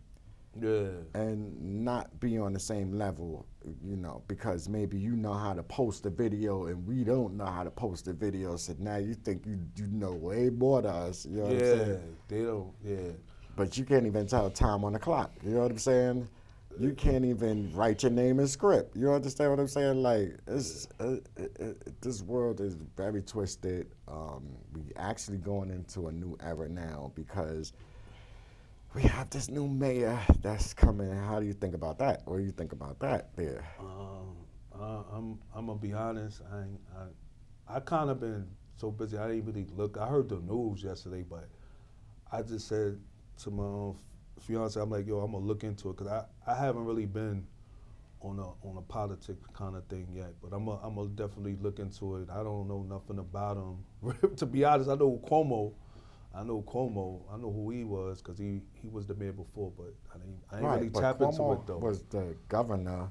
Yeah. And not be on the same level, you know, because maybe you know how to post a video and we don't know how to post a video, so now you think you know way more to us, you know what I'm saying? They don't, But you can't even tell time on the clock, you know what I'm saying? You can't even write your name in script. You understand what I'm saying? Like, this world is very twisted. We actually going into a new era now because we have this new mayor that's coming. How do you think about that? What do you think about that there? I'm gonna be honest. I kind of been so busy. I didn't really look. I heard the news yesterday, but I just said to my fiance, I'm like, yo, I'm gonna look into it because I haven't really been on a politics kind of thing yet. But I'm gonna definitely look into it. I don't know nothing about him. To be honest, I know Cuomo. I know who he was because he was the mayor before, but I didn't Right, really but tap into Cuomo it though. was the governor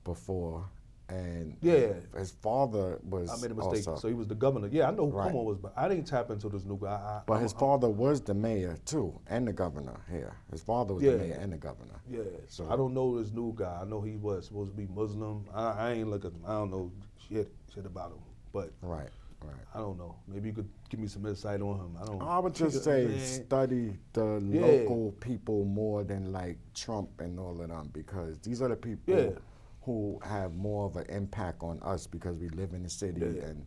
before, and Yeah. his father was I made a mistake. also. So he was the governor. Yeah, I know who Right. Cuomo was, but I didn't tap into this new guy. But his father was the mayor too, and the governor here. His father was the Yeah. mayor and the governor. Yeah, So- I don't know this new guy. I know he was supposed to be Muslim. I ain't look at him. I don't know shit about him, but Right, right. I don't know. Maybe you could give me some insight on him. I don't. I would just say Man. study the Yeah. local people more than like Trump and all of them, because these are the people Yeah. who have more of an impact on us because we live in the city, Yeah. and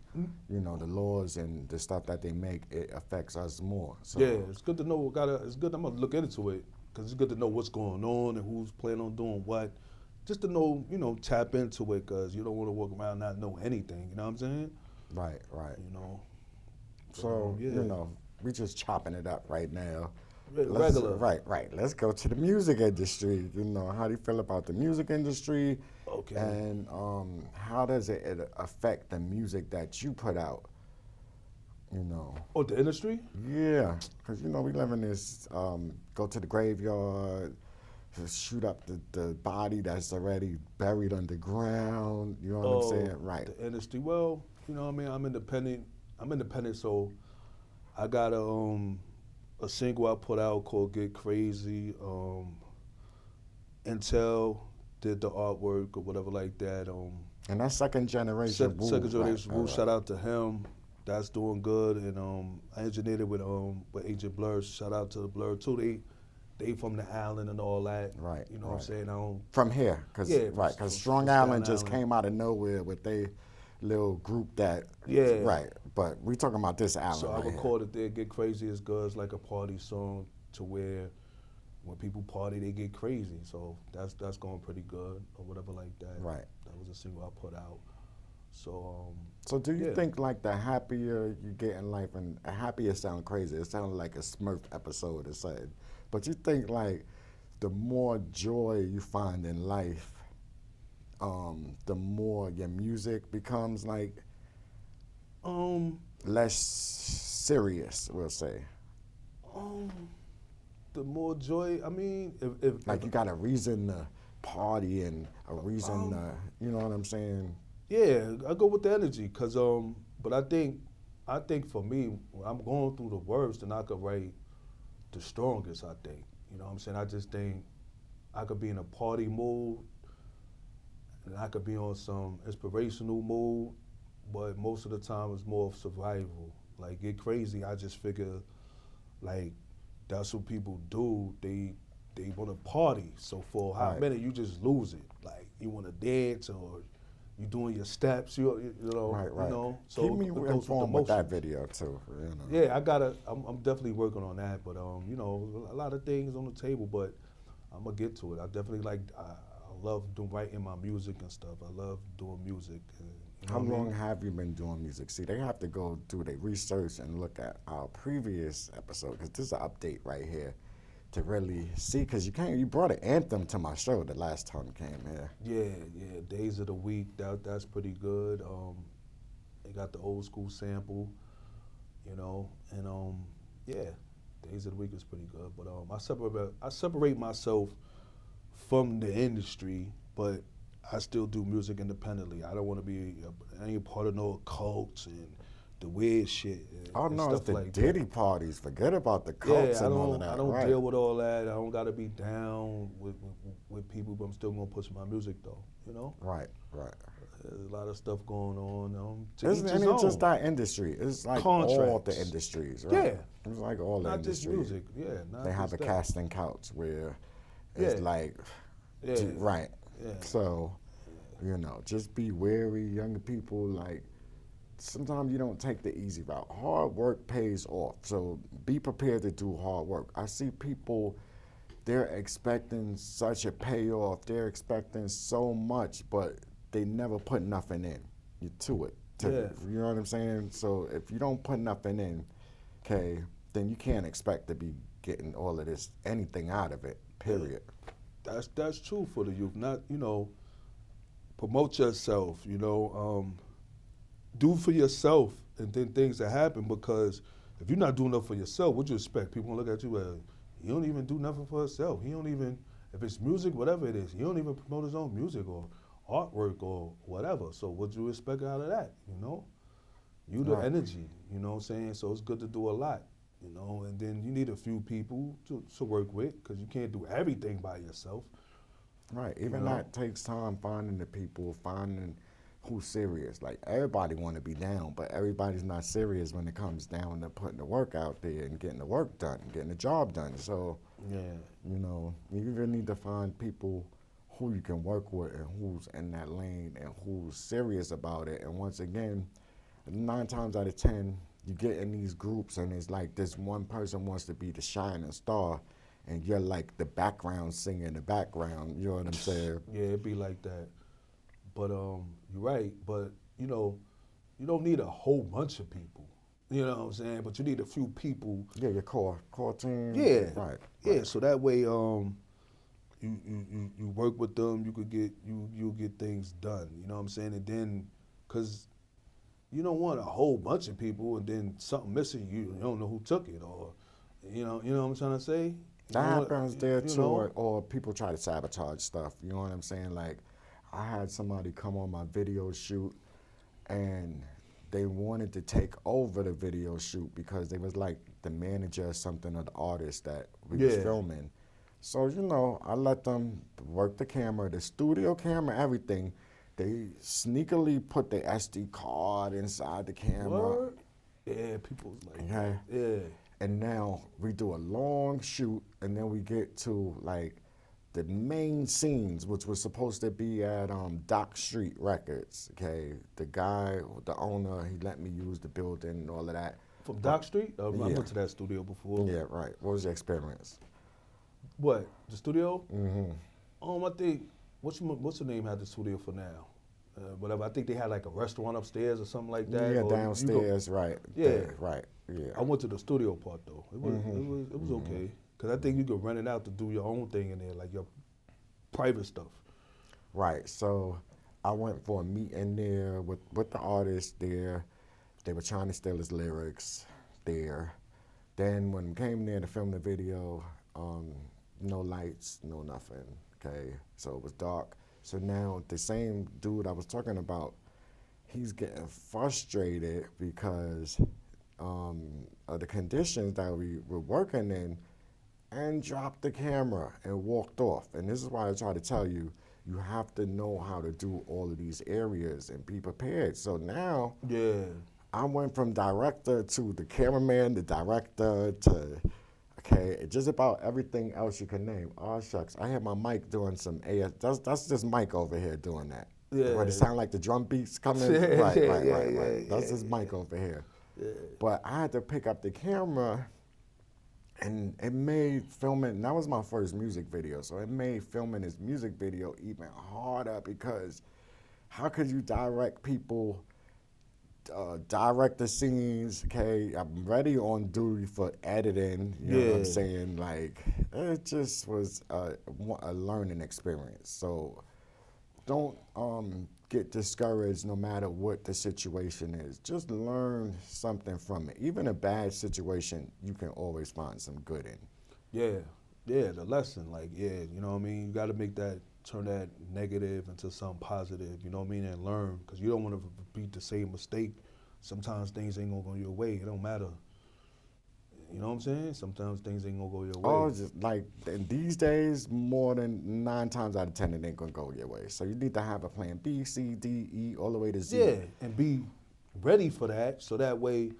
you know the laws and the stuff that they make, it affects us more. So Yeah, it's good to know. It's good. I'm gonna look into it because it's good to know what's going on and who's planning on doing what. Just to know, tap into it because you don't want to walk around not know anything. You know what I'm saying? right, right. You know. So yeah. you know, we just chopping it up right now. Regular. Right. Let's go to the music industry. You know, how do you feel about the music industry? Okay. And how does it affect the music that you put out? You know. Oh, the industry? Yeah, because you know we live in this. Go to the graveyard, just shoot up the body that's already buried underground. You know what I'm saying? Right. The industry. Well, I mean, I'm independent. So I got a single I put out called "Get Crazy." Intel did the artwork or whatever like that. And that's second generation. Wu, Second Generation right, Wu. right. Shout out to him. That's doing good. And I engineered it with Agent Blur. Shout out to the Blur too. They from the island and all that. Right, You know what I'm right. saying? I don't. From here, because Yeah, because from Strong Staten Island just Island. came out of nowhere with they little group that. Yeah. Right, but we talking about this island. So I right here. recorded there, Get Crazy is good. It's like a party song to where when people party, they get crazy. So that's going pretty good or whatever like that. Right. That was a single I put out. So So do you yeah. think like the happier you get in life, and happier sound crazy, it sounded like a Smurf episode or something, but you think like the more joy you find in life, the more your music becomes like less serious, we'll say. The more joy, I mean, if Like you got a reason to party and a reason to, you know what I'm saying? yeah, I go with the energy, but I think for me, when I'm going through the worst, then I could write the strongest. I think, you know what I'm saying. I just think I could be in a party mood, and I could be on some inspirational mood, but most of the time it's more of survival. Like Get Crazy, I just figure, like that's what people do. They want to party. So for a hot Right. minute, you just lose it. Like you want to dance or you doing your steps. You know. Right, right. You know. So Keep me it goes informed with that emotions. video too. You know. Yeah, I'm definitely working on that, but a lot of things on the table, but I'm gonna get to it. I definitely I love writing my music and stuff. I love doing music. And, you know How what I mean? long have you been doing music? See, they have to go do their research and look at our previous episode, because this is an update right here to really see. Because you brought an anthem to my show the last time you came here. Yeah. Days of the Week. That's pretty good. They got the old school sample, and yeah, Days of the Week is pretty good. But I separate myself from the industry, but I still do music independently. I don't want to be any part of no cults and the weird shit. Oh and no, it's stuff the like Diddy that. parties. Forget about the Yeah, cults and all of that. I don't right. deal with all that. I don't gotta be down with people, but I'm still gonna push my music though. You know, Right. there's a lot of stuff going on. To Isn't each and his it's just own. that industry. It's like all Contracts. the industries, right? Yeah. It's like all the Not just industries. music. Yeah, not They have just a that. casting couch where it's Yeah. like, Yeah. right. Yeah. So, just be wary, younger people. Like, sometimes you don't take the easy route. Hard work pays off. So be prepared to do hard work. I see people, they're expecting such a payoff. They're expecting so much, but they never put nothing in to it. Yeah. You know what I'm saying? So if you don't put nothing in, okay, then you can't expect to be getting all of this anything out of it. Period. That's true for the youth. Not promote yourself. Do for yourself, and then things that happen. Because if you're not doing enough for yourself, what you expect? People gonna look at you as he don't even do nothing for himself. He don't even, if it's music, whatever it is, he don't even promote his own music or artwork or whatever. So what you expect out of that? You the Right. energy. You know what I'm saying? So it's good to do a lot. And then you need a few people to work with, because you can't do everything by yourself. Right. Even know? that takes time finding the people, finding who's serious. Like everybody want to be down, but everybody's not serious when it comes down to putting the work out there and getting the work done, getting the job done. So, Yeah. you even need to find people who you can work with and who's in that lane and who's serious about it. And once again, 9 times out of 10, you get in these groups and it's like this one person wants to be the shining star and you're like the background singer in the background, you know what I'm saying? Yeah, it'd be like that. But you're right. But you don't need a whole bunch of people. You know what I'm saying? But you need a few people. Yeah, your core team. Yeah. Right. Yeah. So that way, you work with them. You could get you get things done. You know what I'm saying? And then, cause you don't want a whole bunch of people and then something missing. You don't know who took it, or you know what I'm trying to say. You That know what- happens there you too, know? or people try to sabotage stuff. You know what I'm saying? Like, I had somebody come on my video shoot, and they wanted to take over the video shoot because they was like the manager or something of the artist that we was Yeah. filming. So I let them work the camera, the studio camera, everything. They sneakily put the SD card inside the camera. Word? Yeah, people's like, Okay. yeah. And now we do a long shoot, and then we get to like the main scenes, which was supposed to be at Dock Street Records. Okay, the guy, the owner, he let me use the building and all of that. From Dock Street? I Yeah. went to that studio before. Yeah, right. What was your experience? What? The studio? Mm-hmm. I think what's the name had the studio for now? Whatever. I think they had like a restaurant upstairs or something like that. Yeah, or downstairs, right? Yeah. There, right. Yeah. I went to the studio part though. It was okay. Cause I think you could rent it out to do your own thing in there, like your private stuff. Right. So I went for a meeting there with the artist there. They were trying to steal his lyrics there. Then when we came there to film the video, no lights, no nothing. Okay. So it was dark. So now the same dude I was talking about, he's getting frustrated because of the conditions that we were working in, and dropped the camera and walked off. And this is why I try to tell you, you have to know how to do all of these areas and be prepared. So now Yeah. I went from director to the cameraman, the director to, okay, just about everything else you can name. Oh shucks, I had my mic doing some AS. That's just Mike over here doing that. Yeah. Where it sound like the drum beats coming. Yeah, right. yeah, That's just Mike over here. Yeah. But I had to pick up the camera, and it made filming, and that was my first music video, so it made filming this music video even harder because how could you direct people, direct the scenes, okay? I'm ready on duty for editing, you know what I'm Yeah. saying? Like, it just was a learning experience. So don't get discouraged no matter what the situation is. Just learn something from it. Even a bad situation, you can always find some good in. Yeah, the lesson, like, yeah, you know what I mean? You got to turn that negative into something positive, you know what I mean, and learn, because you don't want to repeat the same mistake. Sometimes things ain't going to go your way. It don't matter. You know what I'm saying? Sometimes things ain't going to go your way. Oh, just like in these days, more than 9 times out of 10, it ain't gonna go your way. So you need to have a plan B, C, D, E, all the way to Z. Yeah, and be ready for that, so that way,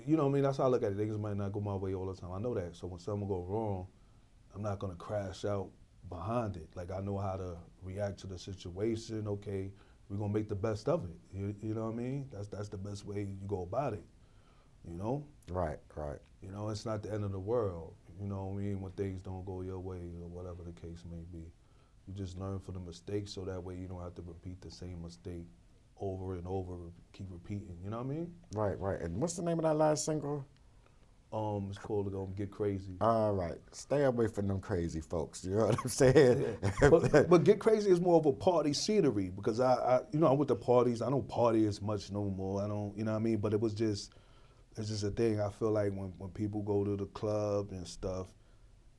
you know what I mean? That's how I look at it. Things might not go my way all the time. I know that. So when something go wrong, I'm not going to crash out behind it. Like, I know how to react to the situation. Okay, we're going to make the best of it. You know what I mean? That's the best way you go about it, you know? Right. You know, it's not the end of the world, you know what I mean, when things don't go your way or whatever the case may be. You just learn from the mistakes so that way you don't have to repeat the same mistake over and over, keep repeating. You know what I mean? Right. And what's the name of that last single? It's called Get Crazy. All right. Stay away from them crazy folks. You know what I'm saying? Yeah. but Get Crazy is more of a party scenery because I I'm with the parties. I don't party as much no more. I don't, you know what I mean? But it's just a thing. I feel like when people go to the club and stuff,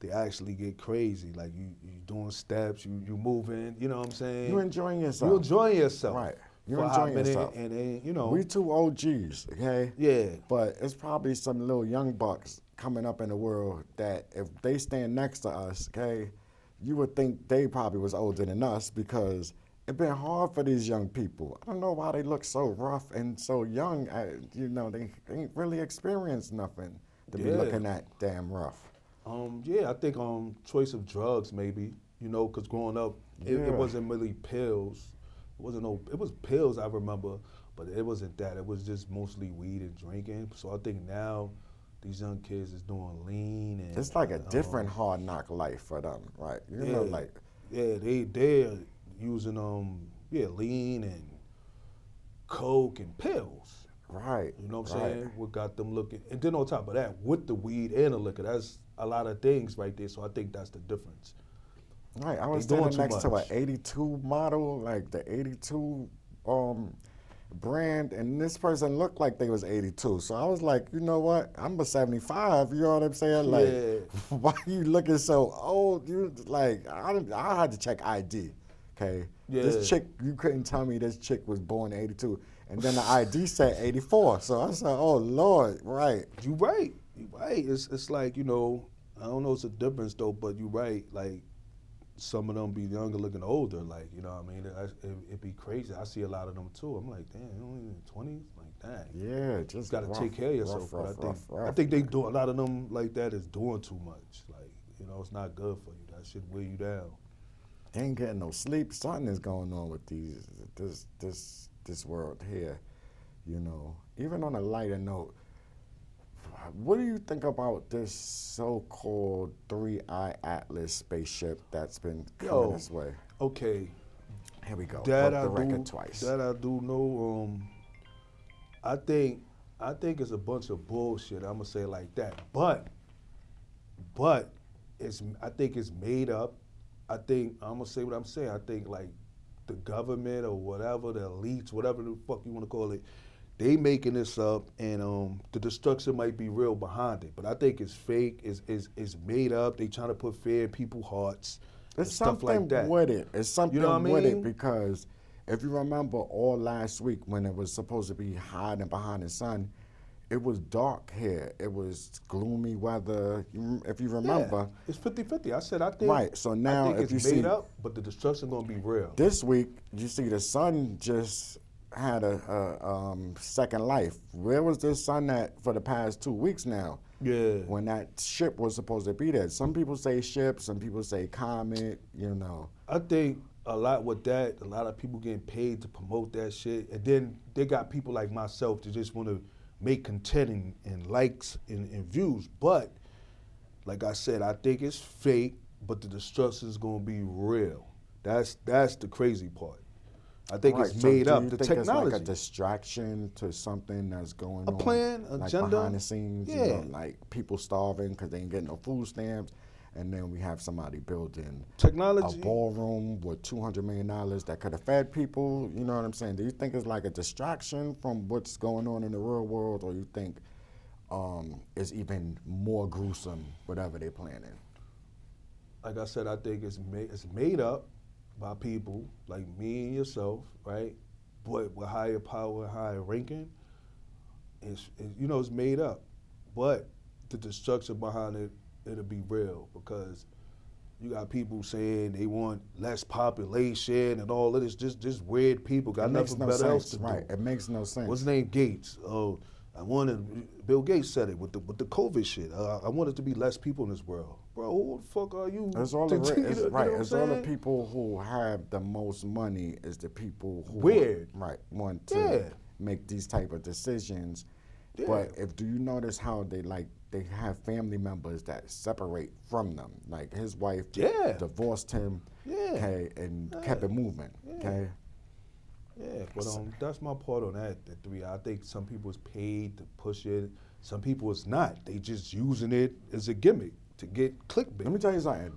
they actually get crazy. Like you doing steps, you moving, you know what I'm saying? You enjoying yourself. You enjoying yourself. Right. You for a hot enjoying minute, yourself. and then, you know. We two OGs, okay? Yeah. But it's probably some little young bucks coming up in the world that if they stand next to us, okay, you would think they probably was older than us because it's been hard for these young people. I don't know why they look so rough and so young. They ain't really experienced nothing to be looking at damn rough. I think choice of drugs maybe, because growing up, it wasn't really pills. It was pills I remember, but it wasn't that. It was just mostly weed and drinking. So I think now these young kids is doing lean and it's like a different hard knock life for them, right? They're using lean and coke and pills. Right. You know what I'm saying? What got them looking, and then on top of that, with the weed and the liquor, that's a lot of things right there. So I think that's the difference. Right, I was standing next to an 82 model, like the 82 brand, and this person looked like they was 82. So I was like, you know what? I'm a 75. You know what I'm saying? Like, why you looking so old? You like, I had to check ID. Okay, this chick, you couldn't tell me this chick was born in 82, and then the ID said 84. So I said, oh Lord, right? You right. It's like I don't know. It's a difference though, but you right. Like. Some of them be younger looking older, like, you know what I mean? It'd be crazy. I see a lot of them too. I'm like, damn, you only in 20s? Like, dang. Yeah, just got to take care of yourself. I think they do, a lot of them like that is doing too much. Like, it's not good for you. That shit wear you down. They ain't getting no sleep. Something is going on with this world here, Even on a lighter note, what do you think about this so-called 3-eye Atlas spaceship that's been coming this way? Okay. Here we go. That Broke the record twice. That I do know. I think it's a bunch of bullshit. I'm gonna say it like that. But I think it's made up. I think I'm gonna say what I'm saying. I think like the government or whatever, the elites, whatever the fuck you wanna call it. They making this up, and the destruction might be real behind it, but I think it's fake. It's made up. They trying to put fear in people's hearts. There's stuff something like that. with it. It's something with with it because if you remember all last week when it was supposed to be hiding behind the sun, it was dark here. It was gloomy weather. If you remember, it's 50-50. I think right. So now I think if you it's made see up, but the destruction gonna be real. This week, you see the sun just had a second life. Where was this sun at for the past 2 weeks now? Yeah. When that ship was supposed to be there. Some people say ship, some people say comet, I think a lot with that, a lot of people getting paid to promote that shit. And then they got people like myself that just want to make content and likes and views. But, like I said, I think it's fake, but the destruction is going to be real. That's the crazy part. I think it's made up. The technology. It's like a distraction to something that's going on. A plan, like agenda. Behind the scenes, like people starving because they ain't getting no food stamps. And then we have somebody building technology, a ballroom with $200 million that could have fed people. You know what I'm saying? Do you think it's like a distraction from what's going on in the real world, or you think it's even more gruesome, whatever they're planning? Like I said, I think it's made up by people like me and yourself, right? But with higher power, higher ranking, it's made up. But the destruction behind it, it'll be real because you got people saying they want less population and all of this, just weird people got nothing better else to do. Right, it makes no sense. What's his name? Gates. Oh, Bill Gates said it with the COVID shit. I want it to be less people in this world. Bro, who the fuck are you? It's all the people who have the most money is the people who want to make these type of decisions. Yeah. But do you notice how they have family members that separate from them? Like his wife divorced him, okay, and kept it moving, okay? Yeah, but that's my part on that. The 3i. I think some people is paid to push it. Some people is not. They just using it as a gimmick to get clickbait. Let me tell you something.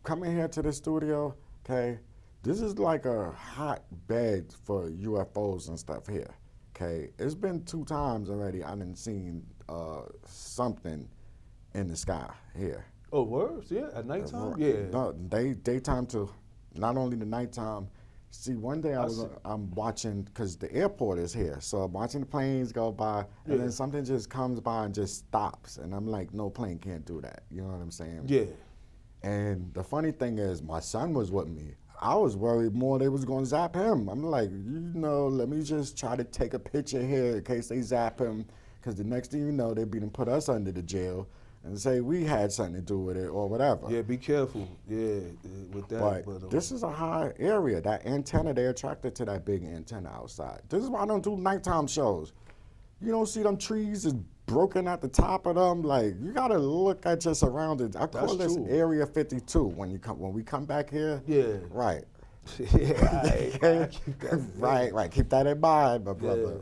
Coming here to the studio, okay, this is like a hotbed for UFOs and stuff here. Okay, it's been 2 times already I done seen something in the sky here. Oh, words? Yeah, at nighttime? Yeah. No, daytime too. Not only the nighttime. See, one day I'm watching, because the airport is here, so I'm watching the planes go by, and then something just comes by and just stops, and I'm like, no plane can't do that. You know what I'm saying? Yeah. And the funny thing is, my son was with me. I was worried more they was going to zap him. I'm like, let me just try to take a picture here in case they zap him, because the next thing you know, they be to put us under the jail and say we had something to do with it or whatever. Yeah, be careful. Yeah, with that. But this is a high area. That antenna, they're attracted to that big antenna outside. This is why I don't do nighttime shows. You don't see them trees is broken at the top of them. Like, you gotta look at your surroundings. I call this Area 52 when we come back here. Yeah. Right. Yeah. Right. Keep that in mind, my brother.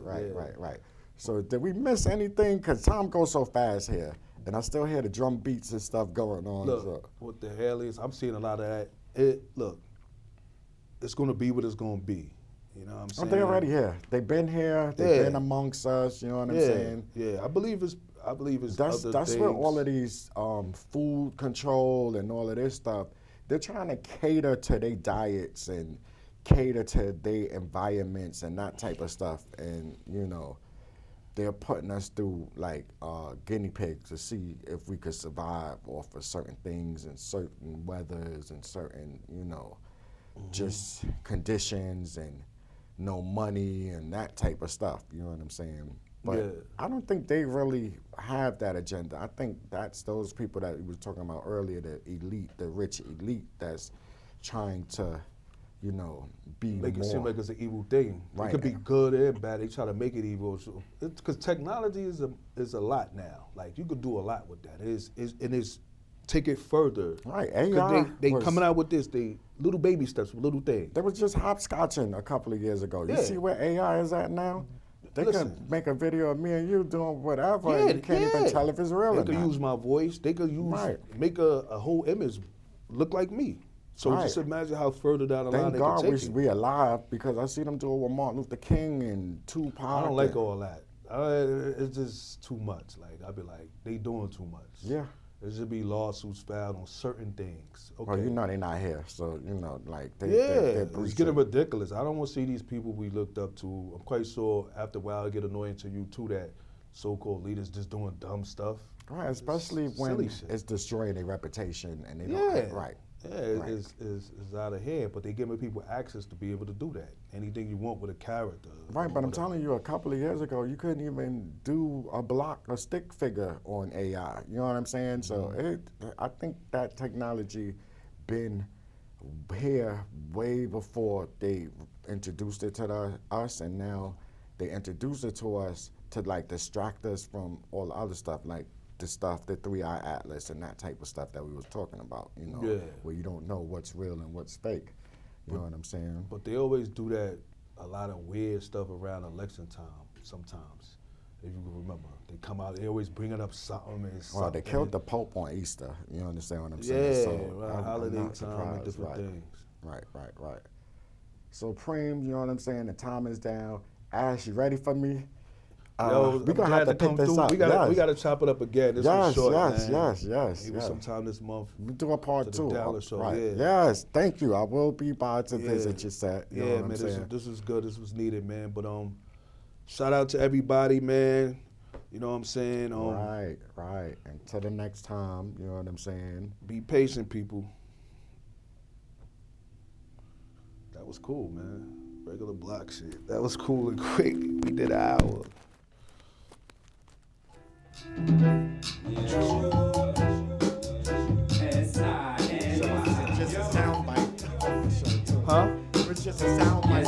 Right. So did we miss anything? Cause time goes so fast here. And I still hear the drum beats and stuff going on. Look, what the hell is, I'm seeing a lot of that. Look, it's going to be what it's going to be. You know what I'm saying? They already here. They've been here. They've been amongst us. You know what I'm saying? Yeah, I believe it's that's other things. Where all of these food control and all of this stuff, they're trying to cater to their diets and cater to their environments and that type of stuff. And, they're putting us through like guinea pigs to see if we could survive off of certain things and certain weathers and certain, just conditions and no money and that type of stuff. You know what I'm saying? But I don't think they really have that agenda. I think that's those people that we were talking about earlier, the elite, the rich elite that's trying to, be make more. It seem like it's an evil thing. Right. It could be good and bad. They try to make it evil. Because technology is a lot now. Like, you could do a lot with that. It's take it further. Right. AI they coming out with this. They little baby steps, little things. They was just hopscotching a couple of years ago. You see where AI is at now? They can make a video of me and you doing whatever. And you can't even tell if it's real or not. They could use my voice. They could make a whole image look like me. So just imagine how further down the line they can take it. Thank God we alive, because I see them do it with Martin Luther King and Tupac. I don't like all that. It's just too much. Like, I'd be like, they doing too much. Yeah. There should be lawsuits filed on certain things. Okay. Well, they're not here, so it's getting ridiculous. I don't want to see these people we looked up to. I'm quite sure after a while it get annoying to you too that so-called leaders just doing dumb stuff. Right, especially when it's destroying their reputation and they don't. Right. Yeah, it's out of hand, but they giving people access to be able to do that. Anything you want with a character. Right, but I'm telling you, a couple of years ago, you couldn't even do a stick figure on AI. You know what I'm saying? So I think that technology been here way before they introduced it to us, and now they introduced it to us to like distract us from all the other stuff, like the 3i Atlas and that type of stuff that we was talking about, where you don't know what's real and what's fake. You know what I'm saying? But they always do that, a lot of weird stuff around election time sometimes. If you can remember, they come out, they always bringing up something. Well, they killed the Pope on Easter. You understand what I'm saying? Yeah, so holiday time and different things. Right. So Preme, you know what I'm saying? The time is down. Ash, you ready for me? Yo, we're gonna have to pick this up. We gotta chop it up again. This was short, man. Yes. Maybe sometime this month. We do a part 2. The Dalon show. Right. Yeah. Yes, thank you. I will be by to visit your set. You know what I'm saying? This was good. This was needed, man. But shout out to everybody, man. You know what I'm saying? Right. Until the next time, you know what I'm saying? Be patient, people. That was cool, man. Regular block shit. That was cool and quick. We did an hour. Just a sound bite. Huh? It was just a sound bite.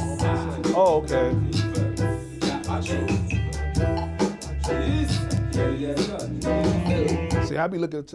Oh, okay. See, I be looking at